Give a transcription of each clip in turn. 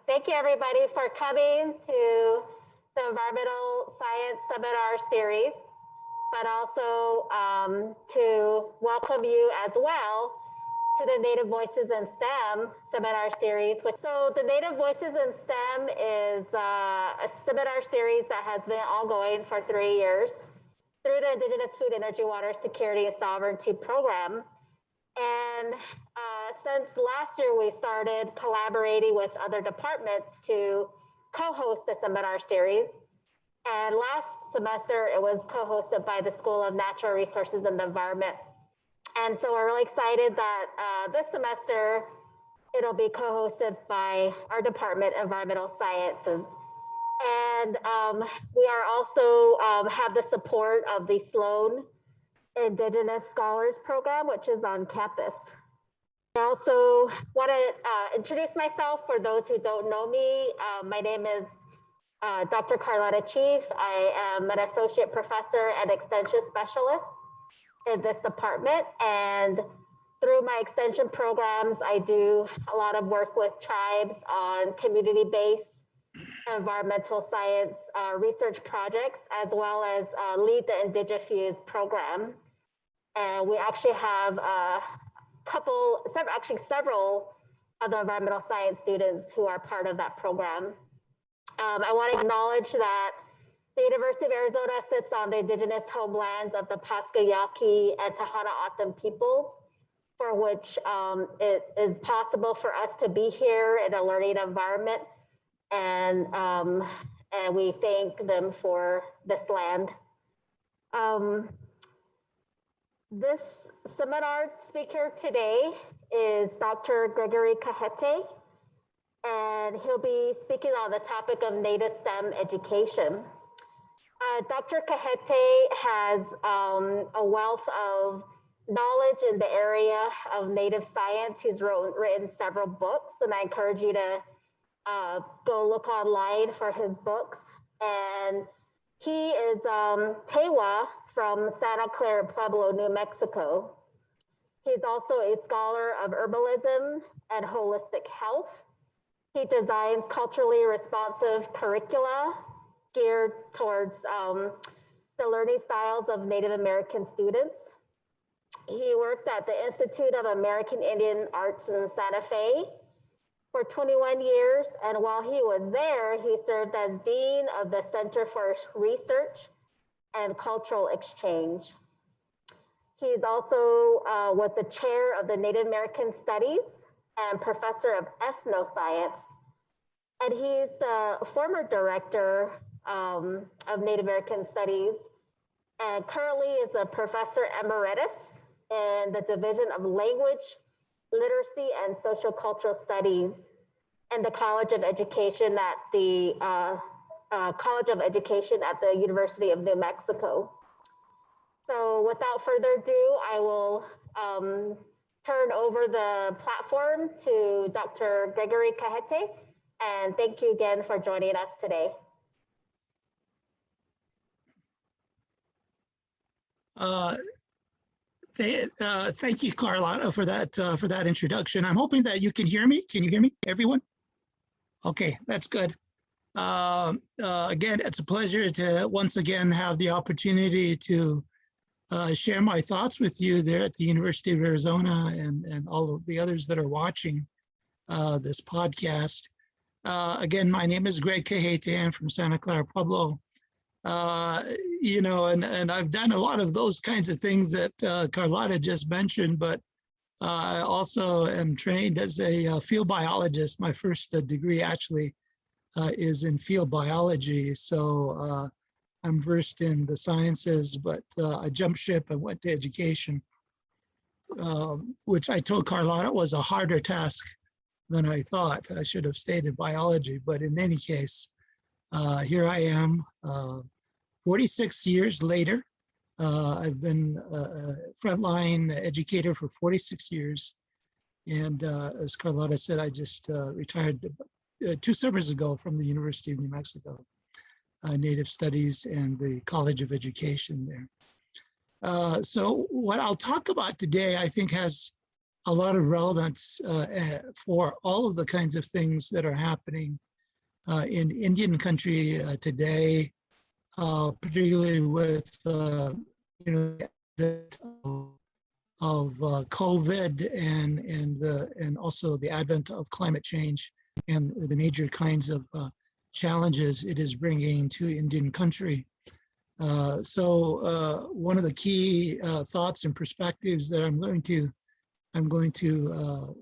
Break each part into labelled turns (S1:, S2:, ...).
S1: Thank you everybody for coming to the Environmental Science Seminar Series, but also to welcome you as well to the Native Voices in STEM Seminar Series. So the Native Voices in STEM is a seminar series that has been ongoing for 3 years through the Indigenous Food, Energy, Water Security, and Sovereignty Program. And since last year, we started collaborating with other departments to co-host the seminar series. And last semester, it was co-hosted by the School of Natural Resources and the Environment. And so we're really excited that this semester, it'll be co-hosted by our department, Environmental Sciences. And we are also have the support of the Sloan Indigenous Scholars Program, which is on campus. I also want to introduce myself for those who don't know me. My name is Dr. Carlotta Chief. I am an associate professor and extension specialist in this department. And through my extension programs, I do a lot of work with tribes on community-based environmental science research projects, as well as lead the Indigifuse program. And we actually have several other environmental science students who are part of that program. I want to acknowledge that the University of Arizona sits on the indigenous homelands of the Pascayaqui and Tohono O'odham peoples, for which it is possible for us to be here in a learning environment. And we thank them for this land. This seminar speaker today is Dr. Gregory Cajete, and he'll be speaking on the topic of Native STEM education. Dr. Cajete has a wealth of knowledge in the area of Native science. He's written several books, and I encourage you to go look online for his books. And he is Tewa from Santa Clara Pueblo, New Mexico. He's also a scholar of herbalism and holistic health. He designs culturally responsive curricula geared towards the learning styles of Native American students. He worked at the Institute of American Indian Arts in Santa Fe for 21 years, and while he was there, he served as Dean of the Center for Research and Cultural Exchange. He's also was the chair of the Native American Studies and professor of Ethno-Science, and he's the former director of Native American Studies, and currently is a Professor Emeritus in the Division of Language, Literacy, and Socio-Cultural Studies in the College of Education at the University of New Mexico. So without further ado, I will turn over the platform to Dr. Gregory Cajete, and thank you again for joining us today.
S2: Thank you, Carlotta, for that introduction. I'm hoping that you can hear me. Can you hear me, everyone? Okay, that's good. Again, it's a pleasure to once again have the opportunity to share my thoughts with you there at the University of Arizona and all of the others that are watching this podcast. Again, my name is Greg Cajete. I'm from Santa Clara Pueblo. You know, and I've done a lot of those kinds of things that Carlotta just mentioned, but I also am trained as a field biologist. My first degree actually is in field biology. So I'm versed in the sciences, but I jumped ship and went to education, which I told Carlotta was a harder task than I thought. I should have stayed in biology, but in any case, here I am, 46 years later. I've been a frontline educator for 46 years. And as Carlotta said, I just retired 2 summers ago from the University of New Mexico, Native Studies and the College of Education there. So what I'll talk about today, I think has a lot of relevance for all of the kinds of things that are happening in Indian country today, particularly with of COVID and also the advent of climate change and the major kinds of challenges it is bringing to Indian country. So one of the key thoughts and perspectives that I'm going to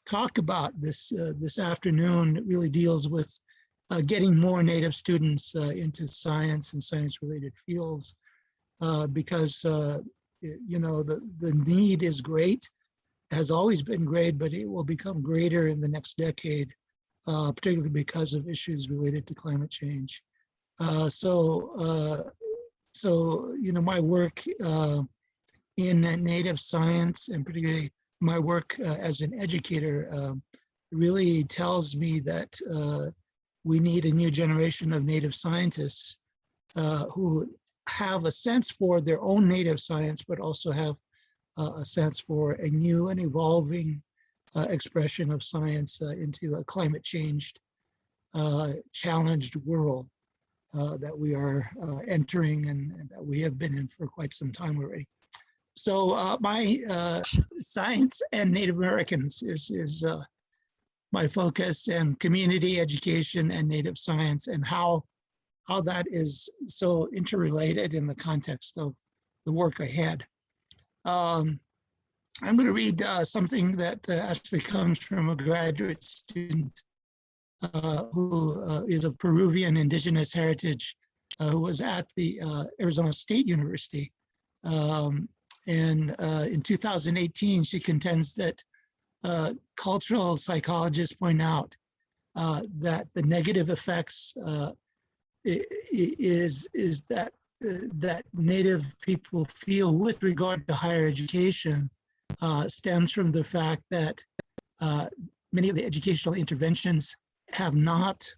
S2: talk about this afternoon really deals with getting more Native students into science and science-related fields, because the need is great, has always been great, but it will become greater in the next decade, particularly because of issues related to climate change. So my work in Native science, and particularly my work as an educator, really tells me that we need a new generation of Native scientists who have a sense for their own Native science, but also have a sense for a new and evolving expression of science into a climate changed, challenged world that we are entering and that we have been in for quite some time already. So my science and Native Americans is my focus, and community education and Native science, and how that is so interrelated in the context of the work ahead. I'm going to read something that actually comes from a graduate student who is of Peruvian indigenous heritage, who was at the Arizona State University. And in 2018, she contends that cultural psychologists point out that the negative effects is that that Native people feel with regard to higher education stems from the fact that many of the educational interventions have not,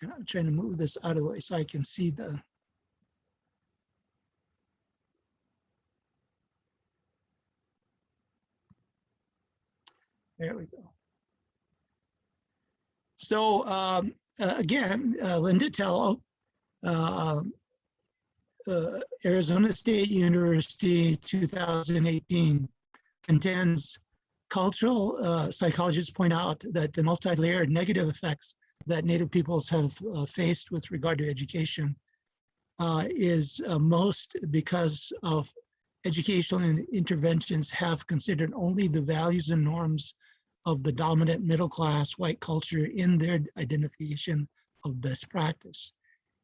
S2: and I'm trying to move this out of the way so I can see the, there we go. So again, Linda Tello, Arizona State University, 2018, contends cultural psychologists point out that the multi-layered negative effects that Native peoples have faced with regard to education is most because of educational interventions have considered only the values and norms of the dominant middle class white culture in their identification of best practice,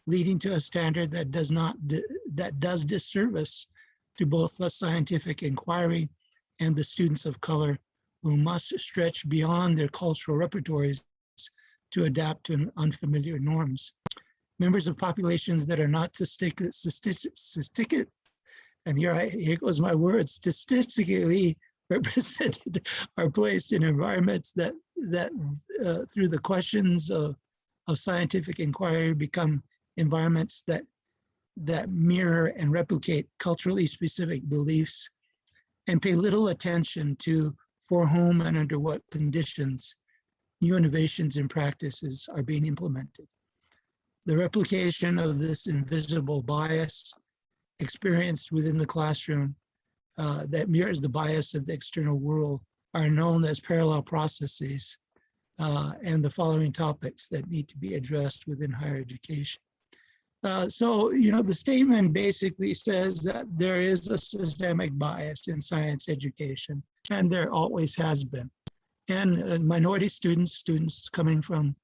S2: leading to a standard that does disservice to both the scientific inquiry and the students of color, who must stretch beyond their cultural repertories to adapt to unfamiliar norms. Members of populations that are not and here goes my word, statistically represented, are placed in environments that through the questions of scientific inquiry become environments that mirror and replicate culturally specific beliefs, and pay little attention to for whom and under what conditions new innovations and practices are being implemented. The replication of this invisible bias experienced within the classroom that mirrors the bias of the external world are known as parallel processes, and the following topics that need to be addressed within higher education. So, the statement basically says that there is a systemic bias in science education, and there always has been. And minority students coming from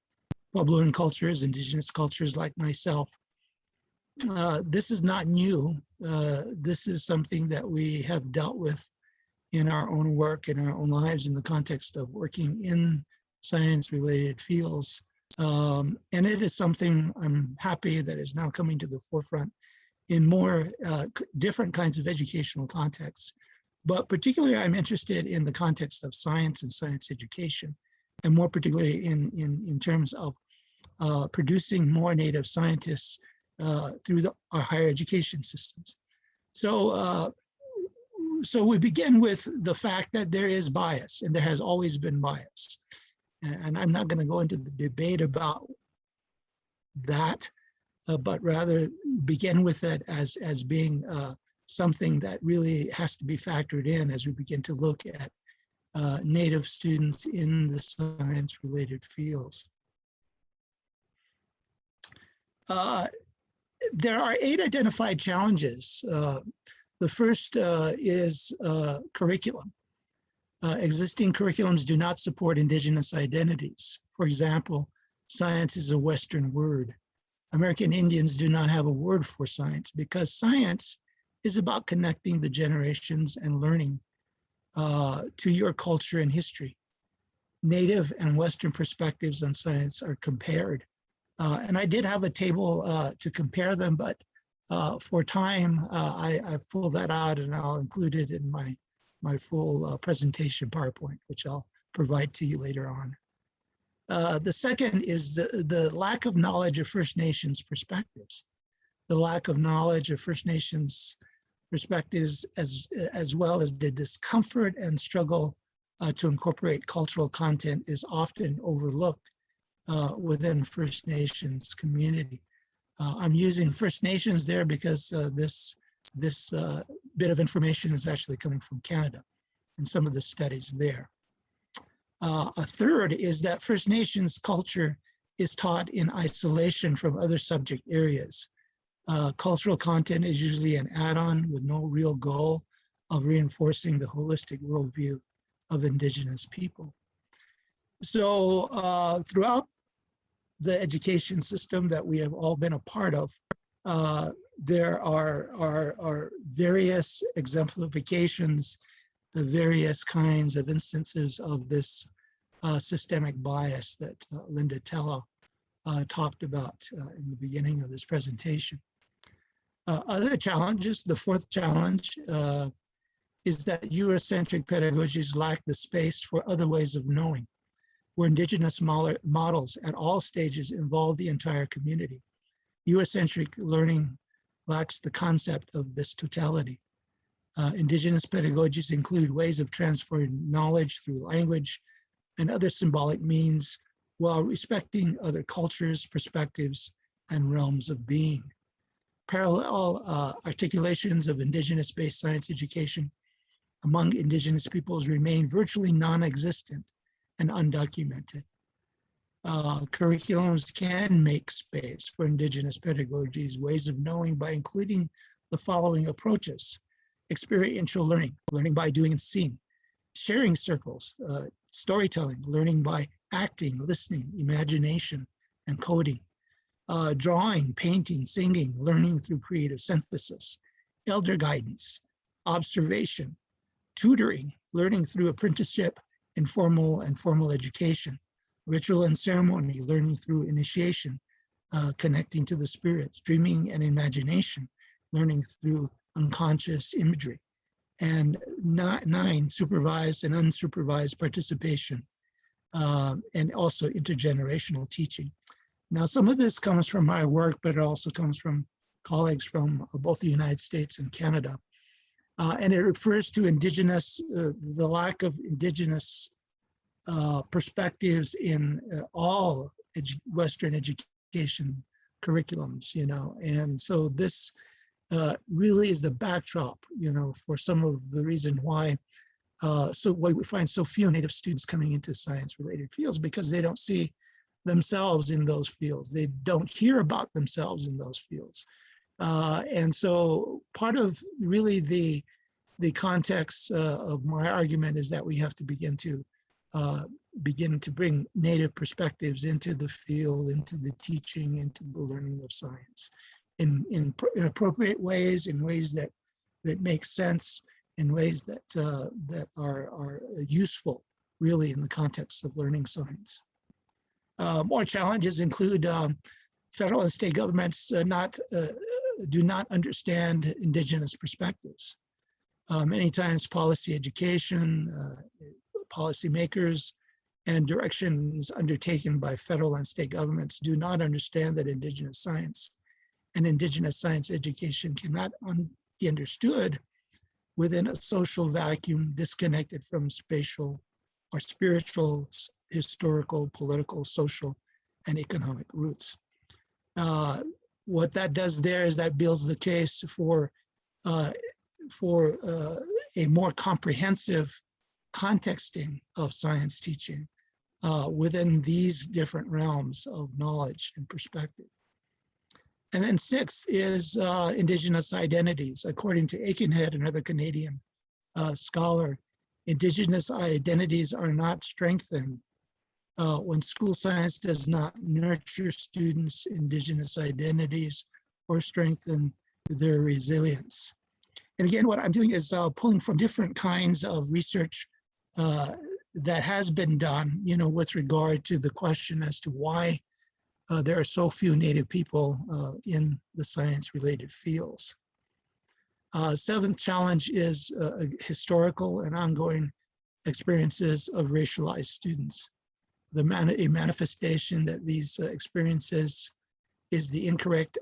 S2: Puebloan cultures, indigenous cultures like myself, this is not new. This is something that we have dealt with in our own work, in our own lives, in the context of working in science-related fields. And it is something I'm happy that is now coming to the forefront in more different kinds of educational contexts. But particularly, I'm interested in the context of science and science education, and more particularly in terms of producing more Native scientists through our higher education systems. So so we begin with the fact that there is bias, and there has always been bias. And I'm not going to go into the debate about that, but rather begin with it as being something that really has to be factored in as we begin to look at Native students in the science-related fields. There are 8 identified challenges. The first is curriculum. Existing curriculums do not support Indigenous identities. For example, science is a Western word. American Indians do not have a word for science because science is about connecting the generations and learning to your culture and history. Native and Western perspectives on science are compared. And I did have a table to compare them, but for time, I've pulled that out and I'll include it in my full presentation PowerPoint, which I'll provide to you later on. The second is the lack of knowledge of First Nations perspectives. The lack of knowledge of First Nations perspectives, as well as the discomfort and struggle to incorporate cultural content, is often overlooked within First Nations community. I'm using First Nations there because this bit of information is actually coming from Canada and some of the studies there. A third is that First Nations culture is taught in isolation from other subject areas. Cultural content is usually an add-on with no real goal of reinforcing the holistic worldview of Indigenous people. So throughout the education system that we have all been a part of, there are various exemplifications, the various kinds of instances of this systemic bias that Linda Tewa talked about in the beginning of this presentation. Other challenges, the fourth challenge is that Eurocentric pedagogies lack the space for other ways of knowing, where Indigenous models at all stages involve the entire community. Eurocentric learning lacks the concept of this totality. Indigenous pedagogies include ways of transferring knowledge through language and other symbolic means while respecting other cultures, perspectives, and realms of being. Parallel articulations of Indigenous-based science education among Indigenous peoples remain virtually non-existent and undocumented. Curriculums can make space for Indigenous pedagogies, ways of knowing, by including the following approaches: experiential learning, learning by doing and seeing; sharing circles, storytelling, learning by acting, listening, imagination, and coding; drawing, painting, singing, learning through creative synthesis; elder guidance, observation; tutoring, learning through apprenticeship, informal and formal education; ritual and ceremony, learning through initiation, connecting to the spirits; dreaming and imagination, learning through unconscious imagery; and 9, supervised and unsupervised participation, and also intergenerational teaching. Now, some of this comes from my work, but it also comes from colleagues from both the United States and Canada. And it refers to Indigenous, the lack of Indigenous perspectives in all Western education curriculums, you know. And so this really is the backdrop, you know, for some of the reason why why we find so few Native students coming into science-related fields, because they don't see themselves in those fields. They don't hear about themselves in those fields. And so part of really the context of my argument is that we have to begin to bring Native perspectives into the field, into the teaching, into the learning of science in appropriate ways, in ways that make sense, in ways that are useful really in the context of learning science. More challenges include federal and state governments do not understand Indigenous perspectives. Many times policy education, policymakers, and directions undertaken by federal and state governments do not understand that Indigenous science and Indigenous science education cannot be understood within a social vacuum disconnected from spatial or spiritual, historical, political, social, and economic roots. What that does there is that builds the case for a more comprehensive contexting of science teaching within these different realms of knowledge and perspective. And then 6 is Indigenous identities. According to Aikenhead, another Canadian scholar, Indigenous identities are not strengthened when school science does not nurture students' Indigenous identities or strengthen their resilience. And again, what I'm doing is pulling from different kinds of research that has been done, with regard to the question as to why there are so few Native people in the science-related fields. 7th challenge is historical and ongoing experiences of racialized students. A manifestation that these experiences is the incorrect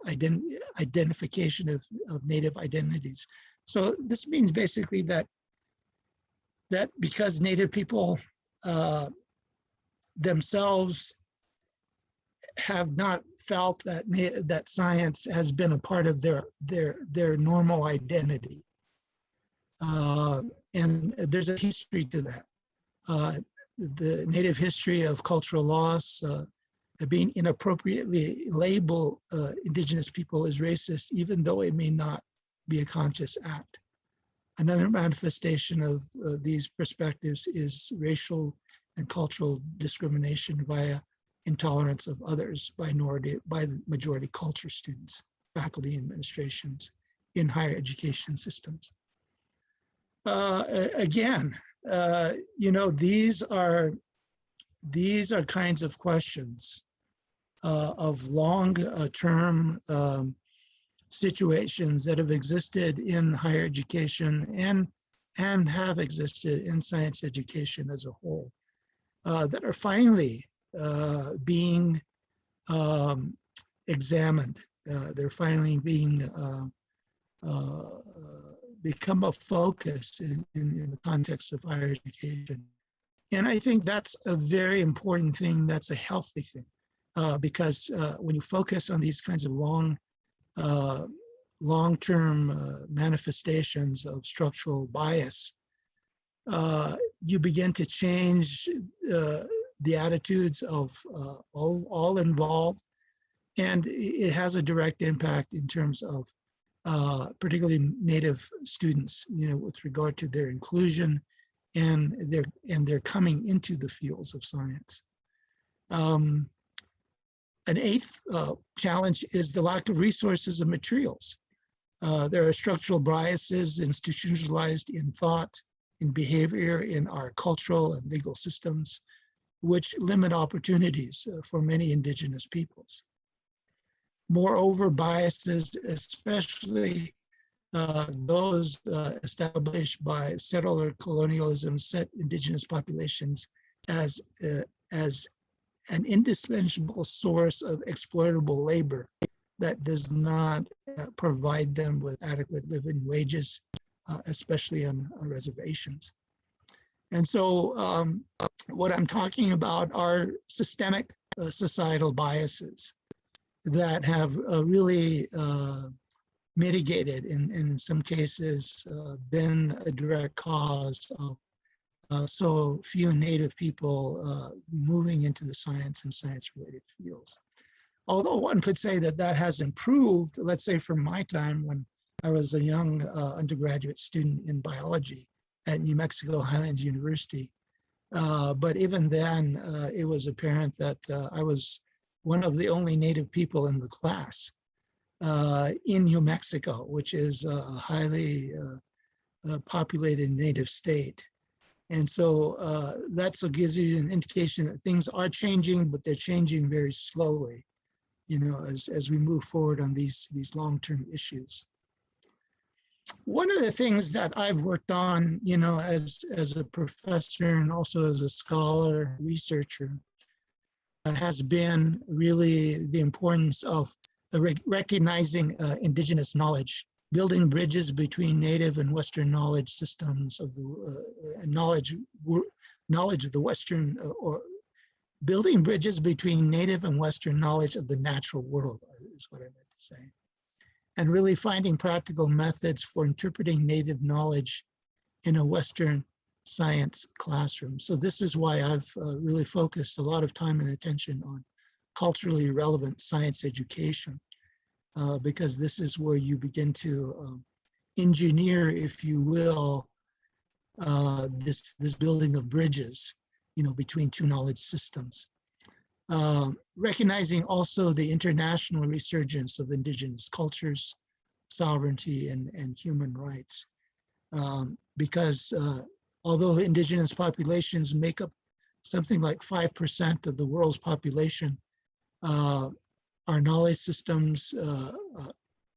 S2: identification of Native identities. So this means basically that because Native people themselves have not felt that science has been a part of their normal identity, and there's a history to that. The Native history of cultural loss, being inappropriately labeled Indigenous people as racist, even though it may not be a conscious act. Another manifestation of these perspectives is racial and cultural discrimination via intolerance of others by the majority culture students, faculty, administrations in higher education systems. Again, these are kinds of questions of long-term situations that have existed in higher education and have existed in science education as a whole, that are finally being examined. They're finally being become a focus in the context of higher education. And I think that's a very important thing. That's a healthy thing, because when you focus on these kinds of long-term manifestations of structural bias, you begin to change the attitudes of all involved, and it has a direct impact in terms of particularly Native students, with regard to their inclusion and their coming into the fields of science. An 8th challenge is the lack of resources and materials. There are structural biases institutionalized in thought, in behavior, in our cultural and legal systems, which limit opportunities for many Indigenous peoples. Moreover, biases, especially those established by settler colonialism, set Indigenous populations as an indispensable source of exploitable labor that does not provide them with adequate living wages, especially on reservations. And so what I'm talking about are systemic societal biases that have really mitigated, in some cases, been a direct cause of so few Native people moving into the science and science-related fields. Although one could say that has improved, let's say from my time when I was a young undergraduate student in biology at New Mexico Highlands University. But even then, it was apparent that I was one of the only Native people in the class in New Mexico, which is a highly populated Native state. And so that gives you an indication that things are changing, but they're changing very slowly, as we move forward on these long-term issues. One of the things that I've worked on, as a professor and also as a scholar, researcher, has been really the importance of recognizing Indigenous knowledge building bridges between native and Western knowledge systems of the knowledge of the Western, or building bridges between native and Western knowledge of the natural world is what I meant to say. And really finding practical methods for interpreting native knowledge in a Western science classroom. So this is why I've really focused a lot of time and attention on culturally relevant science education, because this is where you begin to engineer, if you will, this building of bridges, between two knowledge systems. Recognizing also the international resurgence of indigenous cultures, sovereignty, and human rights. Because although indigenous populations make up something like 5% of the world's population, our knowledge systems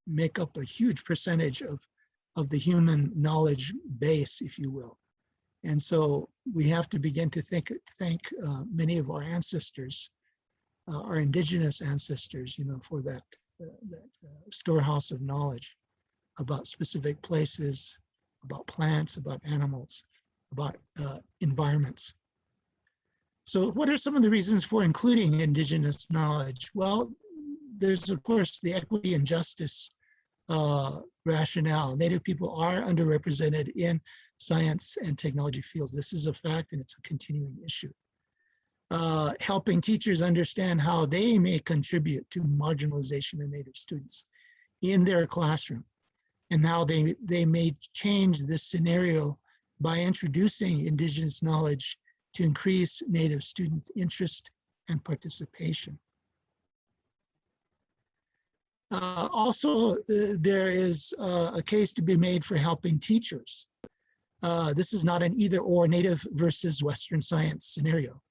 S2: make up a huge percentage of the human knowledge base, if you will. And so we have to begin to thank many of our ancestors, our indigenous ancestors, for that storehouse of knowledge about specific places, about plants, about animals, about environments. So what are some of the reasons for including indigenous knowledge? Well, there's of course the equity and justice rationale. Native people are underrepresented in science and technology fields. This is a fact, and it's a continuing issue. Helping teachers understand how they may contribute to marginalization of Native students in their classroom, and how they may change this scenario by introducing indigenous knowledge to increase Native students' interest and participation. Also, there is a case to be made for helping teachers. This is not an either-or, Native versus Western science scenario.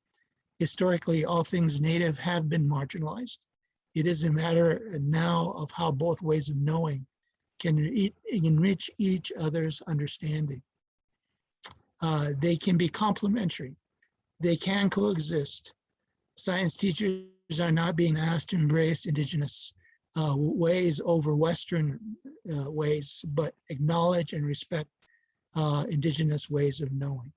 S2: Historically, all things Native have been marginalized. It is a matter now of how both ways of knowing can enrich each other's understanding. They can be complementary. They can coexist. Science teachers are not being asked to embrace indigenous ways over Western ways, but acknowledge and respect indigenous ways of knowing.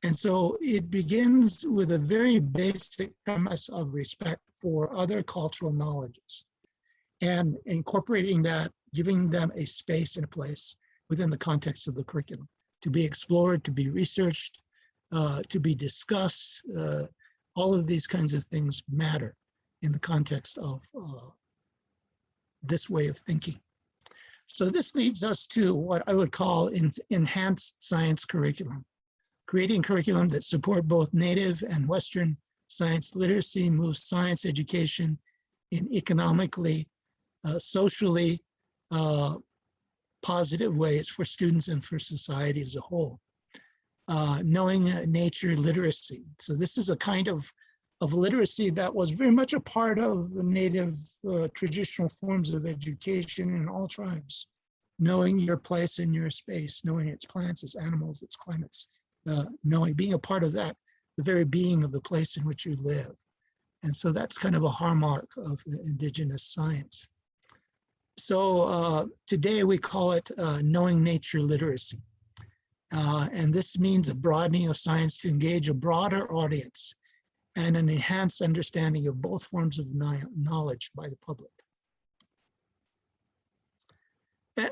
S2: And so it begins with a very basic premise of respect for other cultural knowledges and incorporating that, giving them a space and a place within the context of the curriculum to be explored, to be researched, to be discussed. All of these kinds of things matter in the context of this way of thinking. So this leads us to what I would call enhanced science curriculum, creating curriculum that support both Native and Western science literacy, moves science education in economically, socially positive ways for students and for society as a whole. Knowing nature literacy. So this is a kind of literacy that was very much a part of the Native traditional forms of education in all tribes. Knowing your place in your space, knowing its plants, its animals, its climates, being a part of that, the very being of the place in which you live. And so that's kind of a hallmark of indigenous science. So today we call it knowing nature literacy. And this means a broadening of science to engage a broader audience and an enhanced understanding of both forms of knowledge by the public.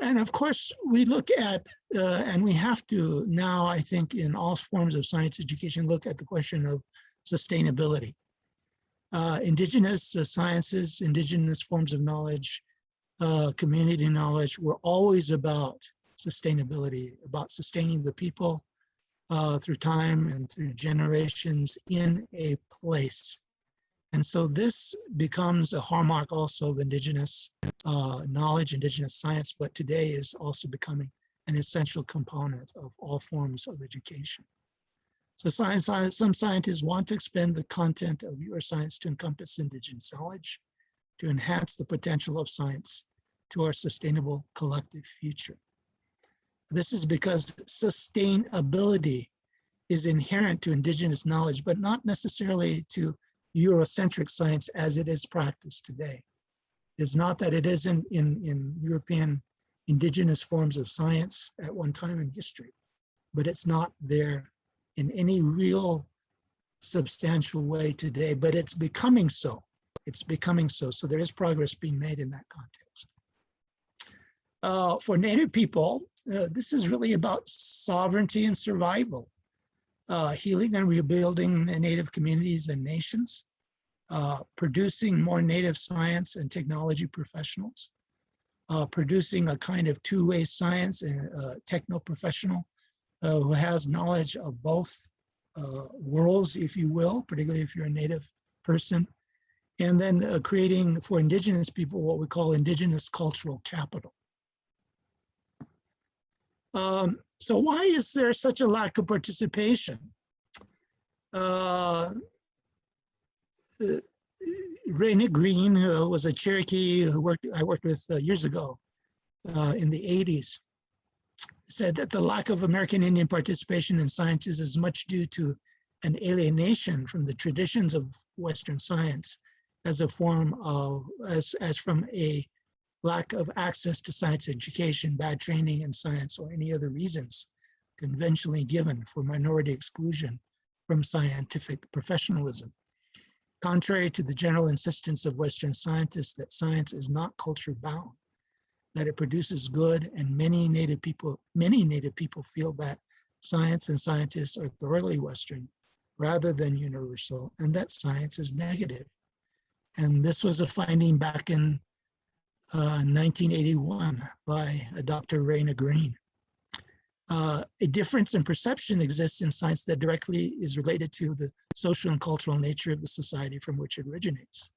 S2: And of course, we look at, and we have to now, I think, in all forms of science education, look at the question of sustainability. Indigenous sciences, indigenous forms of knowledge, community knowledge were always about sustainability, about sustaining the people through time and through generations in a place. And so this becomes a hallmark also of indigenous knowledge, indigenous science, but today is also becoming an essential component of all forms of education. So some scientists want to expand the content of your science to encompass indigenous knowledge, to enhance the potential of science to our sustainable collective future. This is because sustainability is inherent to indigenous knowledge, but not necessarily to Eurocentric science as it is practiced today. It's not that it isn't in European indigenous forms of science at one time in history, but it's not there in any real substantial way today, but it's becoming so. It's becoming so. So there is progress being made in that context. For Native people, this is really about sovereignty and survival, healing and rebuilding Native communities and nations, producing more Native science and technology professionals, producing a kind of two-way science and techno-professional who has knowledge of both worlds, if you will, particularly if you're a Native person, and then creating for Indigenous people what we call Indigenous cultural capital. So why is there such a lack of participation? Raina Green, who was a Cherokee who I worked with years ago in the 80s, said that the lack of American Indian participation in science is as much due to an alienation from the traditions of Western science as a form of, as from a lack of access to science education, bad training in science, or any other reasons conventionally given for minority exclusion from scientific professionalism. Contrary to the general insistence of Western scientists that science is not culture bound, that it produces good, and many Native people feel that science and scientists are thoroughly Western rather than universal, and that science is negative. And this was a finding back in 1981 by Dr. Raina Green. A difference in perception exists in science that directly is related to the social and cultural nature of the society from which it originates.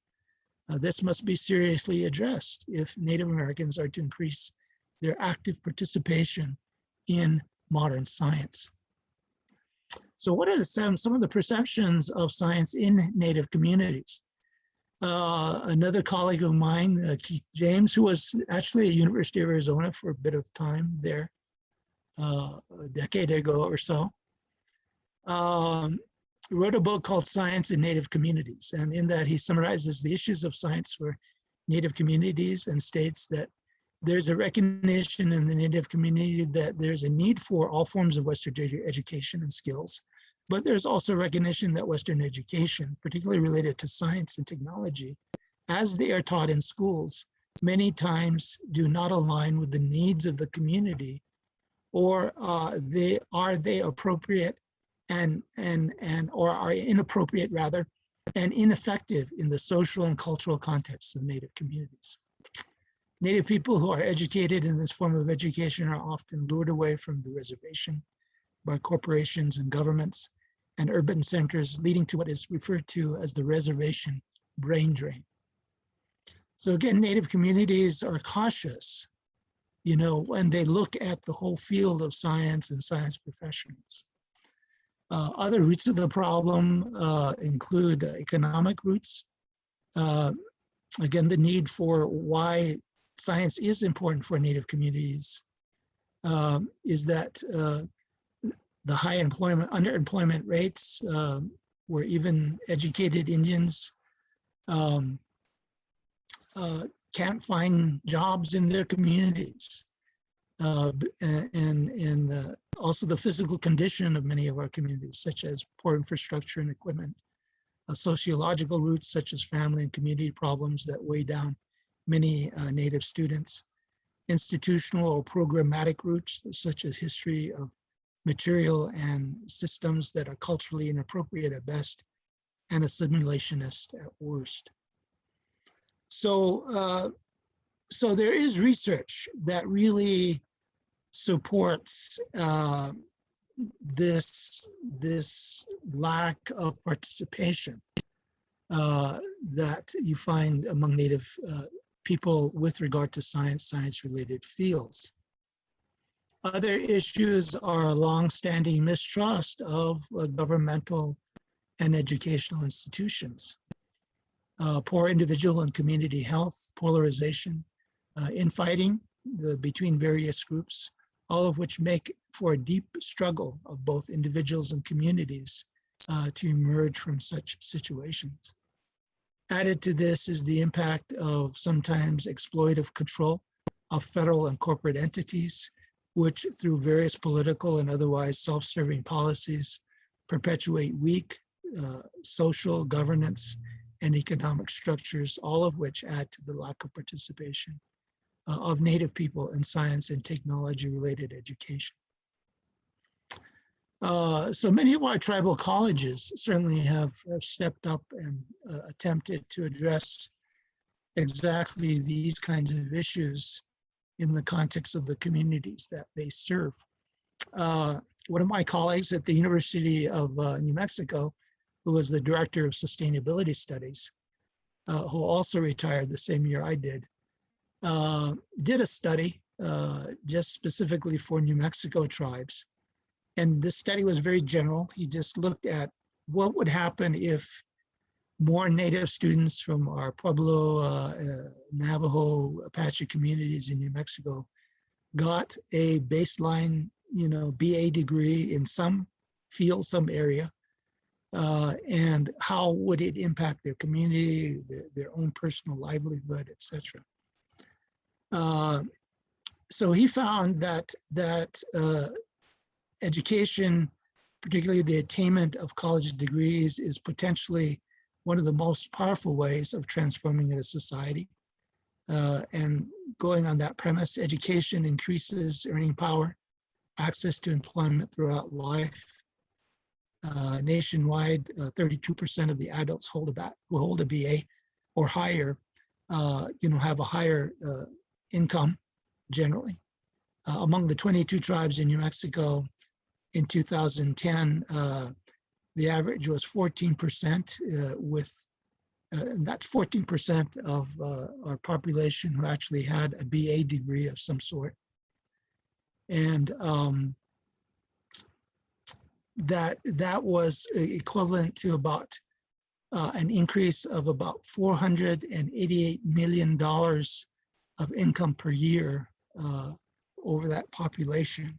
S2: This must be seriously addressed if Native Americans are to increase their active participation in modern science. So what are some of the perceptions of science in Native communities? Another colleague of mine, Keith James, who was actually at University of Arizona for a bit of time there, a decade ago or so, wrote a book called Science in Native Communities. And in that he summarizes the issues of science for Native communities and states that there's a recognition in the Native community that there's a need for all forms of Western education and skills, but there's also recognition that Western education, particularly related to science and technology, as they are taught in schools, many times do not align with the needs of the community, or are they appropriate or are inappropriate rather, and ineffective in the social and cultural context of Native communities. Native people who are educated in this form of education are often lured away from the reservation by corporations and governments and urban centers, leading to what is referred to as the reservation brain drain. So again, Native communities are cautious, you know, when they look at the whole field of science and science professionals. Other roots of the problem include economic roots. Again, the need for why science is important for Native communities is that the high underemployment rates, where even educated Indians can't find jobs in their communities. And also the physical condition of many of our communities, such as poor infrastructure and equipment, sociological roots such as family and community problems that weigh down many Native students, institutional or programmatic roots such as history of material and systems that are culturally inappropriate at best and assimilationist at worst. So, so there is research that really supports this lack of participation that you find among Native people with regard to science-related fields. Other issues are a long-standing mistrust of governmental and educational institutions, poor individual and community health, polarization, infighting between various groups, all of which make for a deep struggle of both individuals and communities to emerge from such situations. Added to this is the impact of sometimes exploitative control of federal and corporate entities, which through various political and otherwise self-serving policies perpetuate weak social governance and economic structures, all of which add to the lack of participation of Native people in science and technology-related education. So many of our tribal colleges certainly have stepped up and attempted to address exactly these kinds of issues in the context of the communities that they serve. One of my colleagues at the University of New Mexico, who was the director of sustainability studies, who also retired the same year I did a study just specifically for New Mexico tribes. And this study was very general. He just looked at what would happen if more Native students from our Pueblo, Navajo, Apache communities in New Mexico got a baseline, BA degree in some field, some area, and how would it impact their community, their own personal livelihood, etc. So he found that education, particularly the attainment of college degrees, is potentially one of the most powerful ways of transforming a society. And going on that premise, education increases earning power, access to employment throughout life. Nationwide, 32% of the adults who hold a BA or higher, have a higher income generally. Among the 22 tribes in New Mexico in 2010, the average was 14%, and that's 14% of our population who actually had a BA degree of some sort. And that was equivalent to about an increase of about $488 million of income per year over that population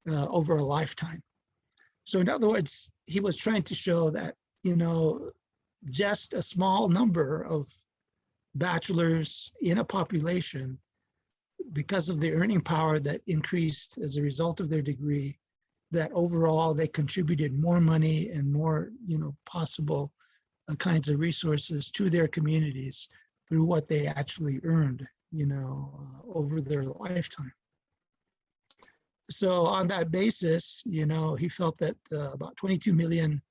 S2: over a lifetime. So in other words, he was trying to show that, just a small number of bachelors in a population, because of the earning power that increased as a result of their degree, that overall they contributed more money and more, possible kinds of resources to their communities through what they actually earned, over their lifetime. So on that basis, he felt that about $22 million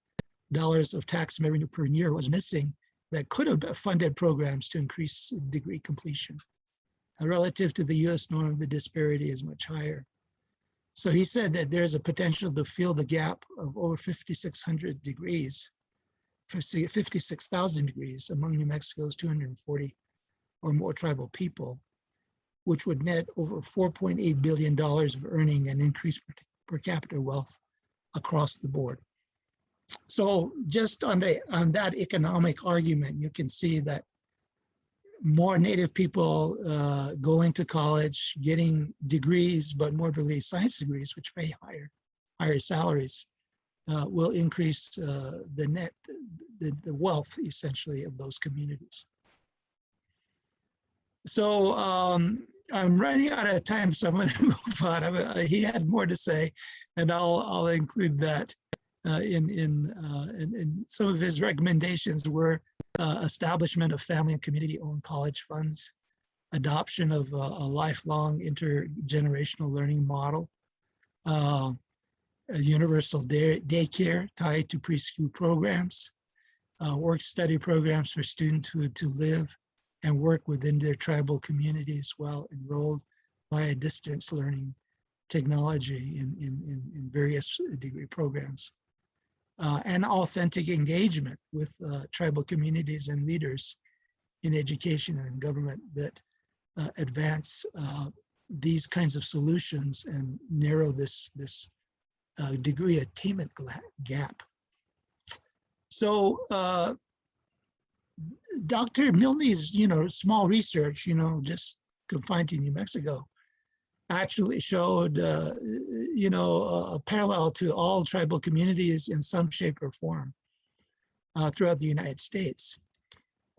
S2: of tax revenue per year was missing that could have funded programs to increase degree completion. Relative to the US norm, the disparity is much higher. So he said that there's a potential to fill the gap of over 5,600 degrees, 56,000 degrees among New Mexico's 240 or more tribal people, which would net over $4.8 billion of earning and increase per capita wealth across the board. So just on that economic argument, you can see that more Native people going to college, getting degrees, but more really science degrees, which pay higher salaries, will increase the wealth essentially of those communities. So I'm running out of time, so I'm going to move on. He had more to say, and I'll include that in some of his recommendations were establishment of family and community-owned college funds, adoption of a lifelong intergenerational learning model, a universal daycare tied to preschool programs, work-study programs for students to live and work within their tribal communities while enrolled via distance learning technology in various degree programs, and authentic engagement with tribal communities and leaders in education and government that advance these kinds of solutions and narrow this degree attainment gap. So Dr. Milne's, small research, just confined to New Mexico, actually showed, a parallel to all tribal communities in some shape or form throughout the United States.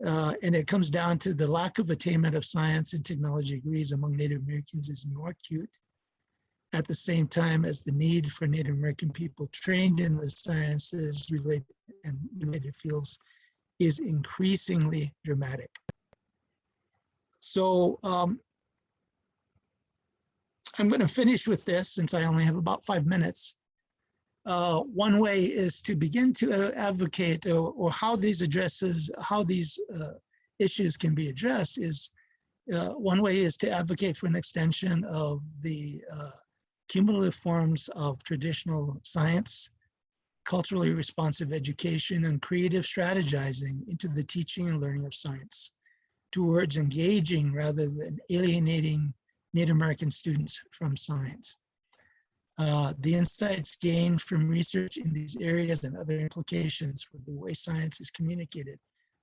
S2: And it comes down to the lack of attainment of science and technology degrees among Native Americans is more acute, at the same time as the need for Native American people trained in the sciences related and related fields is increasingly dramatic. So I'm going to finish with this since I only have about 5 minutes. One way is to begin to advocate or how these issues can be addressed is one way is to advocate for an extension of the cumulative forms of traditional science, culturally responsive education, and creative strategizing into the teaching and learning of science towards engaging rather than alienating Native American students from science. The insights gained from research in these areas and other implications for the way science is communicated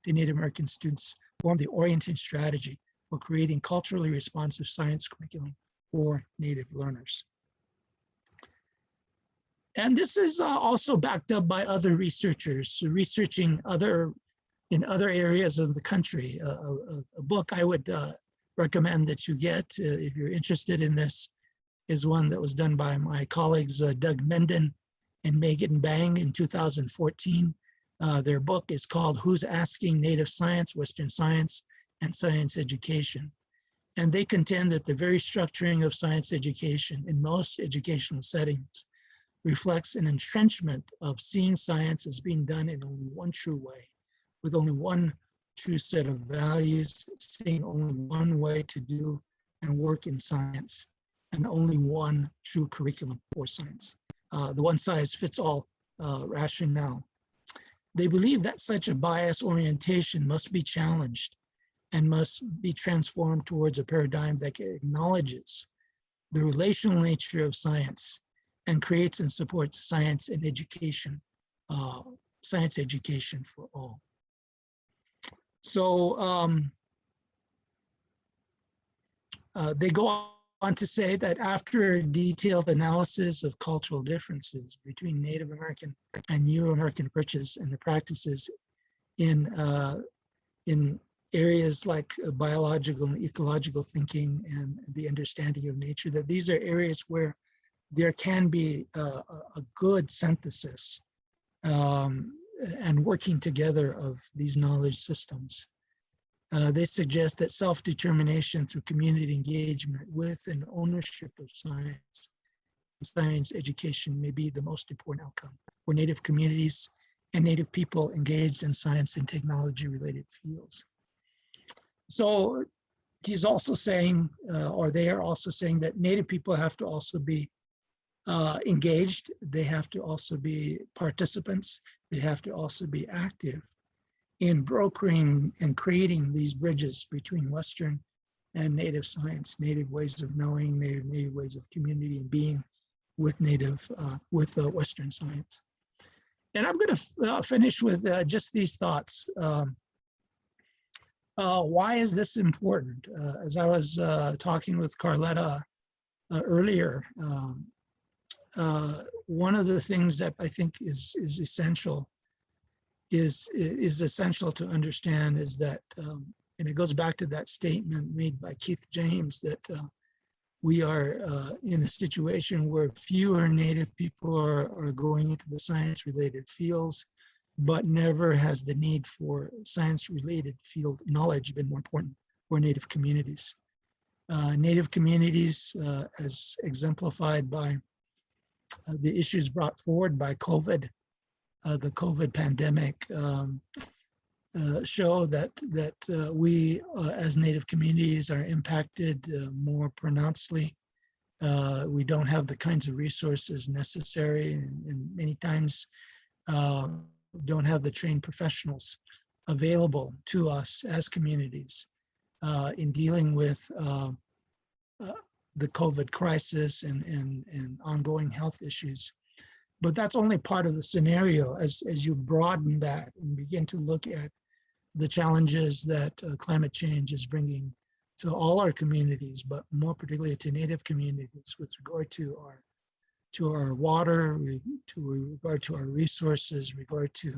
S2: to Native American students form the orienting strategy for creating culturally responsive science curriculum for Native learners. And this is also backed up by other researchers researching in other areas of the country. A book I would recommend that you get if you're interested in this is one that was done by my colleagues Doug Medin and Medin and Bang in 2014. Their book is called Who's Asking Native Science, Western Science, and Science Education. And they contend that the very structuring of science education in most educational settings reflects an entrenchment of seeing science as being done in only one true way, with only one true set of values, seeing only one way to do and work in science, and only one true curriculum for science. The one size fits all rationale. They believe that such a bias orientation must be challenged and must be transformed towards a paradigm that acknowledges the relational nature of science and creates and supports science and education, science education for all. So they go on to say that after a detailed analysis of cultural differences between Native American and Euro-American approaches and the practices in areas like biological and ecological thinking and the understanding of nature, that these are areas where there can be a good synthesis and working together of these knowledge systems. They suggest that self-determination through community engagement with and ownership of science education may be the most important outcome for Native communities and Native people engaged in science and technology related fields. So he's also saying, or they are also saying, that Native people have to also be engaged. They have to also be participants. They have to also be active in brokering and creating these bridges between Western and Native science, Native ways of knowing, Native ways of community and being with Western science. And I'm going to finish with just these thoughts. Why is this important? As I was talking with Carletta earlier, one of the things that I think is essential to understand is that, and it goes back to that statement made by Keith James, that we are in a situation where fewer Native people are going into the science-related fields, but never has the need for science-related field knowledge been more important for Native communities. Native communities, as exemplified by the issues brought forward by COVID, the COVID pandemic, show that we as Native communities are impacted more pronouncedly. We don't have the kinds of resources necessary, and many times don't have the trained professionals available to us as communities in dealing with the COVID crisis and ongoing health issues. But that's only part of the scenario. As you broaden that and begin to look at the challenges that climate change is bringing to all our communities, but more particularly to Native communities with regard to our water, to regard to our resources, regard to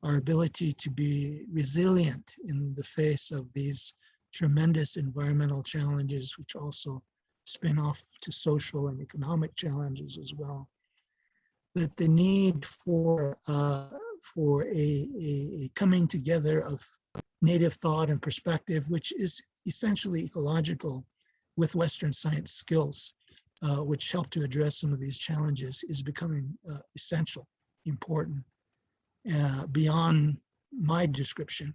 S2: our ability to be resilient in the face of these tremendous environmental challenges, which also spin off to social and economic challenges as well. That the need for a coming together of native thought and perspective, which is essentially ecological, with Western science skills, which help to address some of these challenges, is becoming essential, important, beyond my description.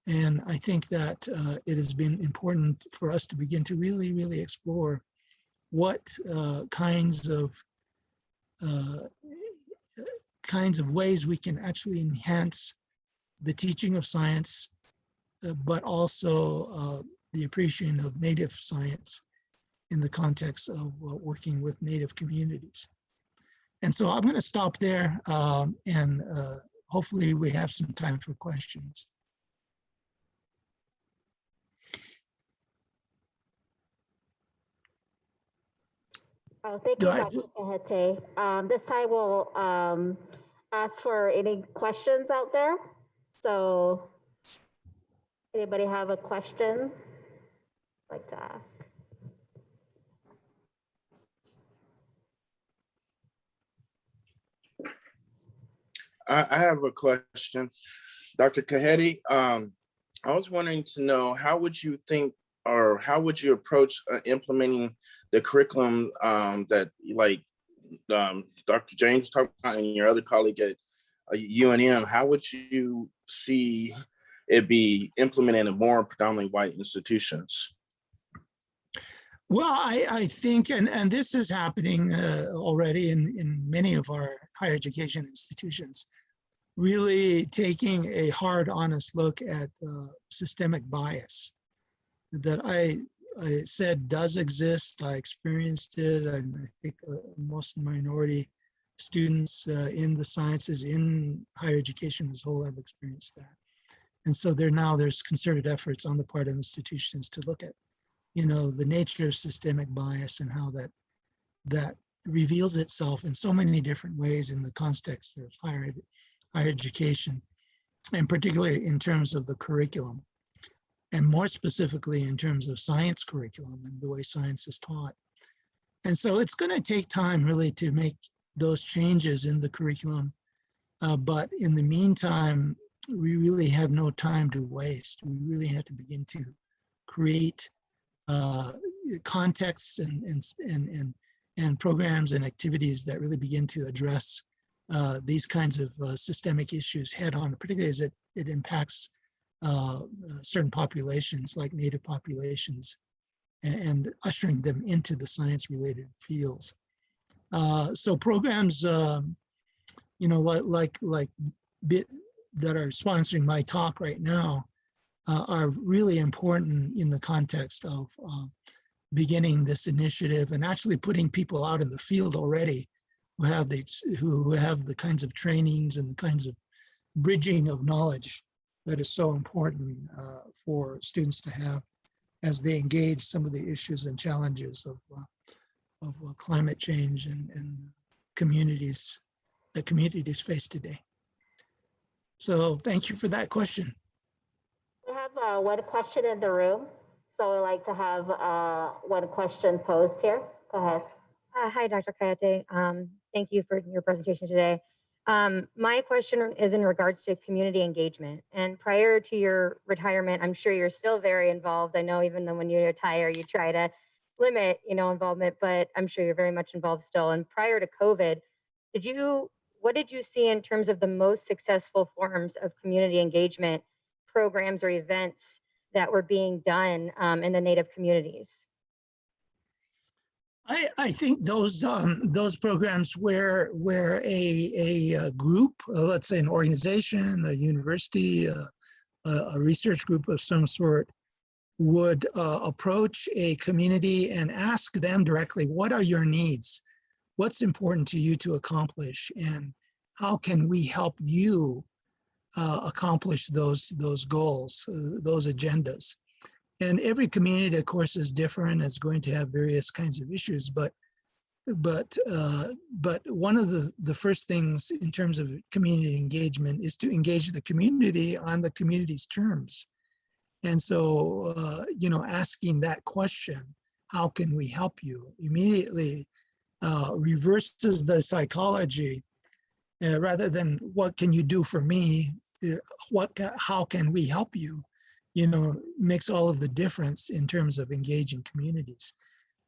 S2: And I think that it has been important for us to begin to really, really explore what kinds of ways we can actually enhance the teaching of science, but also the appreciation of native science in the context of working with native communities. And so I'm going to stop there, and hopefully we have some time for questions.
S1: Oh, thank you, Dr. Cajete. This time we'll ask for any questions out there. So anybody have a question I'd like to ask?
S3: I have a question. Dr. Cajete, I was wanting to know, how would you think, or how would you approach implementing the curriculum that, like, Dr. James talked about and your other colleague at UNM? How would you see it be implemented in more predominantly white institutions?
S2: Well, I think, and this is happening already in many of our higher education institutions, really taking a hard, honest look at systemic bias that I said does exist. I experienced it, and I think most minority students in the sciences, in higher education as a whole, have experienced that. And so there's concerted efforts on the part of institutions to look at, the nature of systemic bias and how that reveals itself in so many different ways in the context of higher education, and particularly in terms of the curriculum, and more specifically in terms of science curriculum and the way science is taught. And so it's going to take time really to make those changes in the curriculum. But in the meantime, we really have no time to waste. We really have to begin to create contexts and programs and activities that really begin to address these kinds of systemic issues head on, particularly as it impacts certain populations like native populations, and ushering them into the science-related fields. So programs, like that are sponsoring my talk right now are really important in the context of beginning this initiative and actually putting people out in the field already who have the kinds of trainings and the kinds of bridging of knowledge that is so important for students to have as they engage some of the issues and challenges of climate change and communities that communities face today. So thank you for that question.
S1: We have one question in the room. So I'd like to have one question posed here. Go ahead.
S4: Hi, Dr. Cajete. Thank you for your presentation today. My question is in regards to community engagement. And prior to your retirement, I'm sure you're still very involved. I know even though when you retire, you try to limit, involvement, but I'm sure you're very much involved still. And prior to COVID, what did you see in terms of the most successful forms of community engagement programs or events that were being done in the Native communities?
S2: I think those programs where a group, let's say an organization, a university, a research group of some sort, would approach a community and ask them directly, what are your needs? What's important to you to accomplish? And how can we help you accomplish those goals, those agendas? And every community, of course, is different. It's going to have various kinds of issues, but but one of the first things in terms of community engagement is to engage the community on the community's terms. And so, asking that question, how can we help you, immediately reverses the psychology. Rather than what can you do for me, how can we help you, makes all of the difference in terms of engaging communities.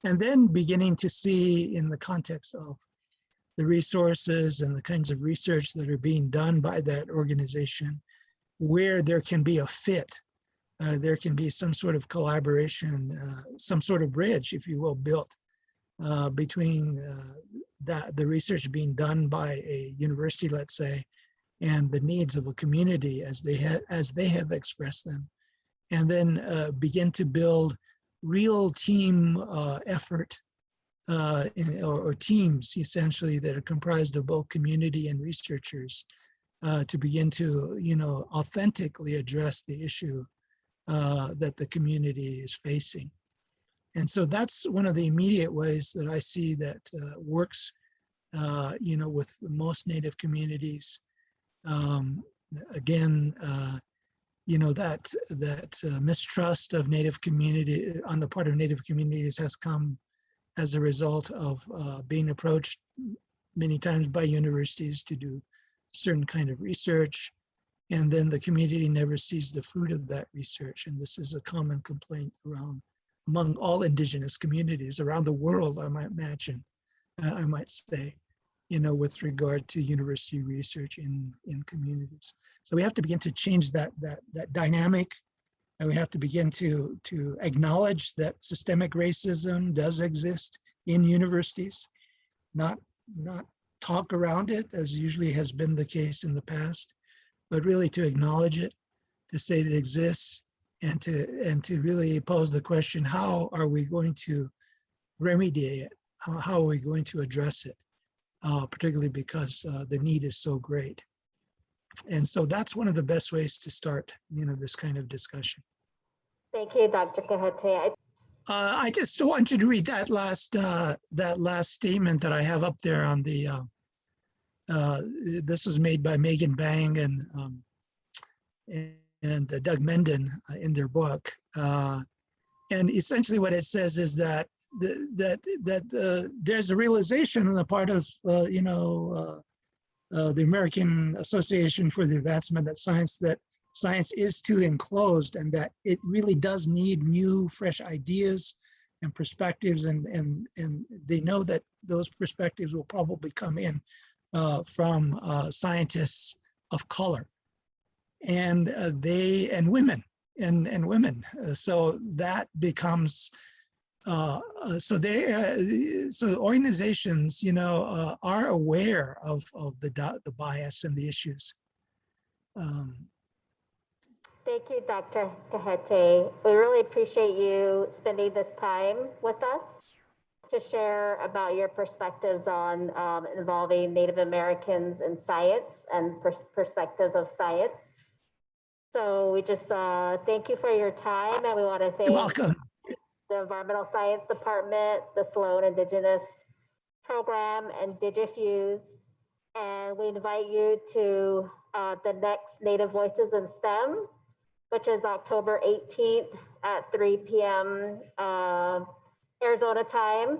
S2: And then beginning to see in the context of the resources and the kinds of research that are being done by that organization, where there can be a fit. There can be some sort of collaboration, some sort of bridge, if you will, built between the research being done by a university, let's say, and the needs of a community as they have expressed them, and then begin to build real team effort or teams, essentially, that are comprised of both community and researchers to begin to, authentically address the issue that the community is facing. And so that's one of the immediate ways that I see that works, with most Native communities. Again, that mistrust of Native community on the part of Native communities has come as a result of being approached many times by universities to do certain kind of research, and then the community never sees the fruit of that research. And this is a common complaint among all Indigenous communities around the world, I might imagine, I might say, with regard to university research in communities. So we have to begin to change that dynamic, and we have to begin to acknowledge that systemic racism does exist in universities, not talk around it as usually has been the case in the past, but really to acknowledge it, to say it exists, and to really pose the question, how are we going to remedy it? How are we going to address it? Particularly because the need is so great. And so that's one of the best ways to start, this kind of discussion.
S1: Thank you, Dr. Cajete.
S2: I just want you to read that last statement that I have up there on the. This was made by Medin and Bang and Doug Medin in their book. And essentially what it says is that there's a realization on the part of, the American Association for the Advancement of Science that science is too enclosed, and that it really does need new, fresh ideas and perspectives. And they know that those perspectives will probably come in from scientists of color and women. And women, so that becomes so organizations, are aware of the bias and the issues.
S1: Thank you, Dr. Cajete. We really appreciate you spending this time with us to share about your perspectives on involving Native Americans in science and perspectives of science. So we just thank you for your time, and we want to thank
S2: You're welcome.
S1: the Environmental Science Department, the Sloan Indigenous Program, and DigiFuse. And we invite you to the next Native Voices in STEM, which is October 18th at 3 p.m. Arizona time.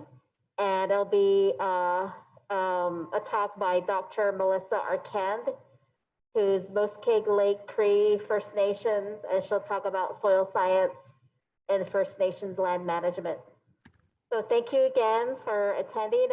S1: And it'll be a talk by Dr. Melissa Arcand, who's Muskeg Lake Cree First Nations, and she'll talk about soil science and First Nations land management. So thank you again for attending.